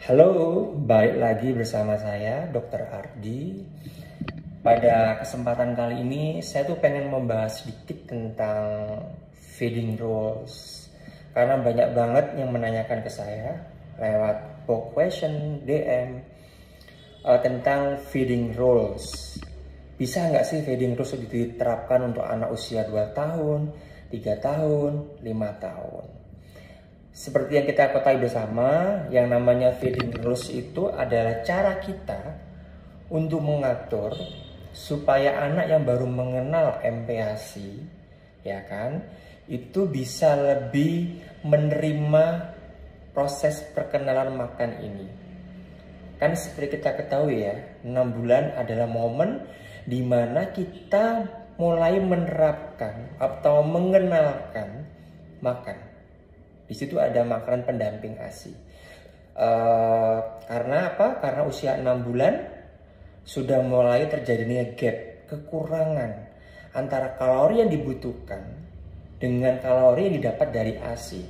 Halo, balik lagi bersama saya Dr. Ardi. Pada kesempatan kali ini saya tuh pengen membahas sedikit tentang feeding rules. Karena banyak banget yang menanyakan ke saya lewat box question, DM tentang feeding rules. Bisa nggak sih feeding rules diterapkan untuk anak usia 2 tahun, 3 tahun, 5 tahun? Seperti yang kita ketahui bersama, yang namanya feeding rules itu adalah cara kita untuk mengatur supaya anak yang baru mengenal MPASI, ya kan, itu bisa lebih menerima proses perkenalan makan ini. Kan seperti kita ketahui ya, 6 bulan adalah momen di mana kita mulai menerapkan atau mengenalkan makan. Di situ ada makanan pendamping ASI. Karena apa? Karena usia 6 bulan sudah mulai terjadinya gap, kekurangan antara kalori yang dibutuhkan dengan kalori yang didapat dari ASI.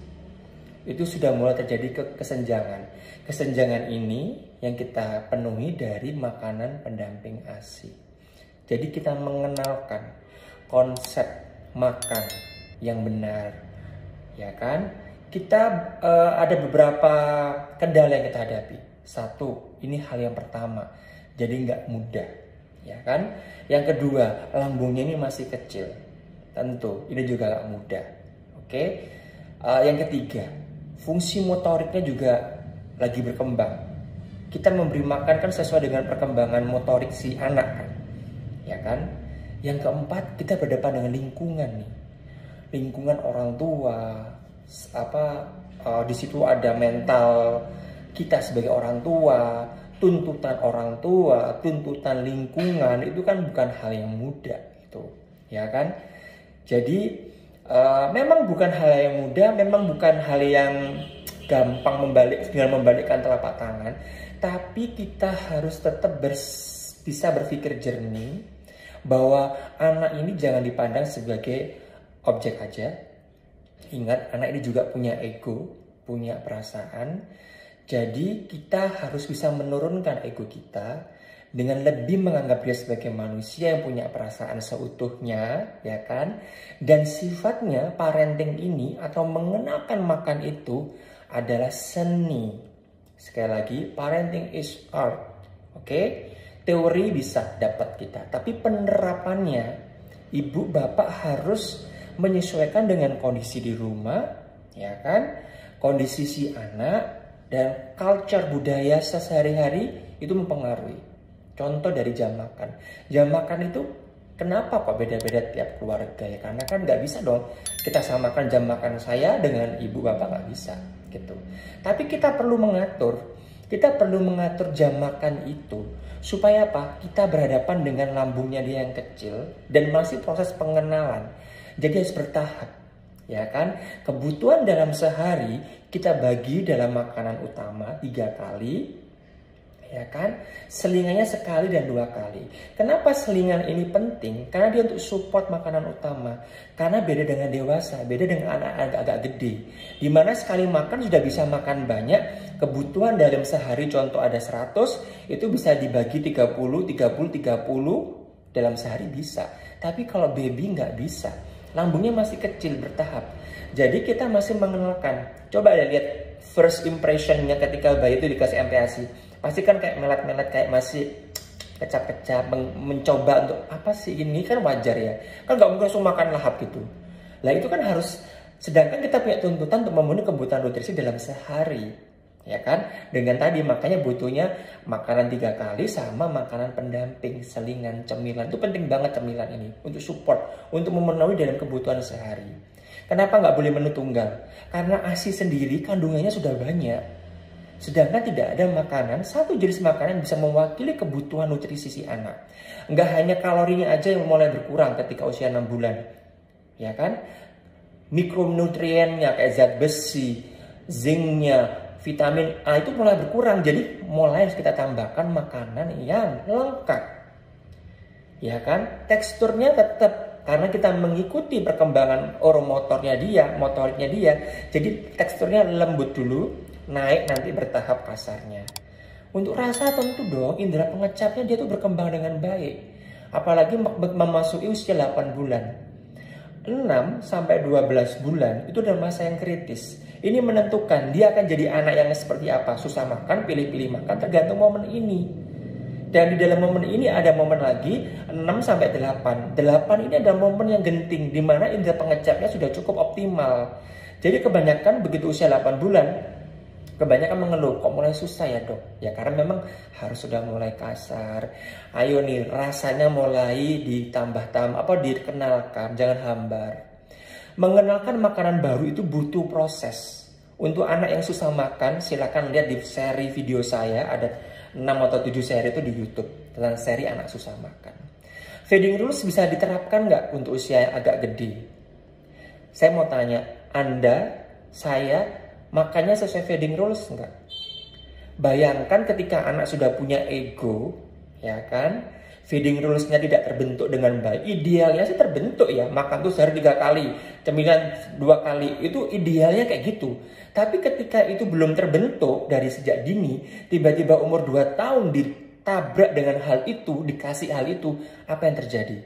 Itu sudah mulai terjadi kesenjangan. Kesenjangan ini yang kita penuhi dari makanan pendamping ASI. Jadi kita mengenalkan konsep makan yang benar, ya kan? Kita ada beberapa kendala yang kita hadapi. Satu, ini hal yang pertama, jadi nggak mudah, ya kan? Yang kedua, lambungnya ini masih kecil, tentu ini juga nggak mudah. Oke. Yang ketiga, fungsi motoriknya juga lagi berkembang. Kita memberi makan kan sesuai dengan perkembangan motorik si anak kan, ya kan? Yang keempat, kita berhadapan dengan lingkungan nih, lingkungan orang tua. Di situ ada mental kita sebagai orang tua, tuntutan orang tua, tuntutan lingkungan, itu kan bukan hal yang mudah itu, ya kan? Jadi memang bukan hal yang mudah, memang bukan hal yang gampang dengan membalikkan telapak tangan, tapi kita harus tetap bisa berpikir jernih bahwa anak ini jangan dipandang sebagai objek aja. Ingat, anak ini juga punya ego, punya perasaan. Jadi kita harus bisa menurunkan ego kita dengan lebih menganggap dia sebagai manusia yang punya perasaan seutuhnya, ya kan? Dan sifatnya parenting ini atau mengenalkan makan itu adalah seni. Sekali lagi, parenting is art. Oke? Teori bisa dapat kita, tapi penerapannya ibu bapak harus menyesuaikan dengan kondisi di rumah, ya kan, kondisi si anak dan culture budaya sehari-hari itu mempengaruhi. Contoh dari jam makan. Jam makan itu kenapa kok beda-beda tiap keluarga ya? Karena kan nggak bisa dong kita samakan jam makan saya dengan ibu bapak, nggak bisa gitu. Tapi kita perlu mengatur jam makan itu supaya apa? Kita berhadapan dengan lambungnya dia yang kecil dan masih proses pengenalan. Jadi harus bertahap, ya kan? Kebutuhan dalam sehari kita bagi dalam makanan utama 3 kali, ya kan? Selingannya sekali dan 2 kali. Kenapa selingan ini penting? Karena dia untuk support makanan utama. Karena beda dengan dewasa, beda dengan anak agak gede. Dimana sekali makan sudah bisa makan banyak, kebutuhan dalam sehari contoh ada 100, itu bisa dibagi 30 dalam sehari bisa. Tapi kalau baby nggak bisa. Lambungnya masih kecil, bertahap. Jadi kita masih mengenalkan. Coba ya lihat first impressionnya ketika bayi itu dikasih MPASI. Pasti kan kayak melet-melet, kayak masih kecap-kecap, mencoba untuk apa sih ini, kan wajar ya. Kan nggak mungkin langsung makan lahap gitu. Lah itu kan harus, sedangkan kita punya tuntutan untuk memenuhi kebutuhan nutrisi dalam sehari. Ya kan, dengan tadi makanya butuhnya makanan 3 kali sama makanan pendamping, selingan, cemilan. Itu penting banget cemilan ini untuk support, untuk memenuhi dalam kebutuhan sehari. Kenapa nggak boleh menu tunggal? Karena ASI sendiri kandungannya sudah banyak. Sedangkan tidak ada makanan, satu jenis makanan bisa mewakili kebutuhan nutrisi si anak. Nggak hanya kalorinya aja yang mulai berkurang ketika usia 6 bulan. Ya kan, mikronutriennya kayak zat besi, zinknya, vitamin A itu mulai berkurang. Jadi mulai harus kita tambahkan makanan yang lengkap, ya kan? Teksturnya tetap karena kita mengikuti perkembangan oromotornya dia, motoriknya dia. Jadi teksturnya lembut dulu, naik nanti bertahap kasarnya. Untuk rasa tentu dong, indera pengecapnya dia tuh berkembang dengan baik. Apalagi memasuki usia 8 bulan. 6 sampai 12 bulan itu adalah masa yang kritis. Ini menentukan dia akan jadi anak yang seperti apa. Susah makan, pilih-pilih makan, tergantung momen ini. Dan di dalam momen ini ada momen lagi 6 sampai 8. 8 ini adalah momen yang genting, di mana indera pengecapnya sudah cukup optimal. Jadi kebanyakan begitu usia 8 bulan, kebanyakan mengeluh, kok mulai susah ya dok? Ya karena memang harus sudah mulai kasar. Ayo nih, rasanya mulai dikenalkan, jangan hambar. Mengenalkan makanan baru itu butuh proses. Untuk anak yang susah makan, silakan lihat di seri video saya, ada 6 atau 7 seri itu di YouTube tentang seri anak susah makan. Feeding rules bisa diterapkan nggak untuk usia yang agak gede? Saya mau tanya, Anda, saya makannya sesuai feeding rules nggak? Bayangkan ketika anak sudah punya ego, ya kan? Feeding rules-nya tidak terbentuk dengan baik. Idealnya sih terbentuk ya, makan tuh sehari 3 kali, cemilan 2 kali, itu idealnya kayak gitu. Tapi ketika itu belum terbentuk dari sejak dini, tiba-tiba umur 2 tahun ditabrak dengan hal itu, dikasih hal itu, apa yang terjadi?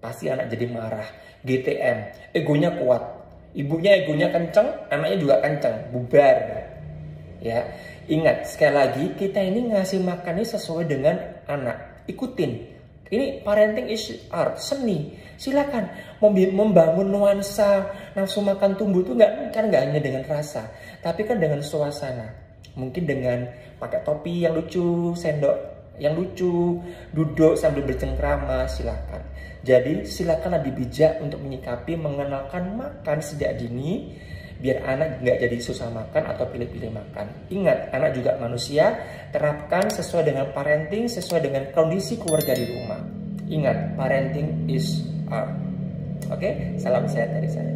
Pasti anak jadi marah, GTM, egonya kuat. Ibunya egonya kenceng, anaknya juga kenceng, bubar. Ya, ingat sekali lagi kita ini ngasih makannya sesuai dengan anak. Ikutin. Ini parenting is art, seni. Silakan membangun nuansa nafsu makan tumbuh itu nggak hanya dengan rasa, tapi kan dengan suasana. Mungkin dengan pakai topi yang lucu, sendok yang lucu, duduk sambil bercengkrama, silakan. Jadi silakan lebih bijak untuk menyikapi, mengenalkan makan sejak dini, biar anak nggak jadi susah makan atau pilih-pilih makan. Ingat, anak juga manusia, terapkan sesuai dengan parenting, sesuai dengan kondisi keluarga di rumah. Ingat, parenting is art. Oke, salam sehat dari saya.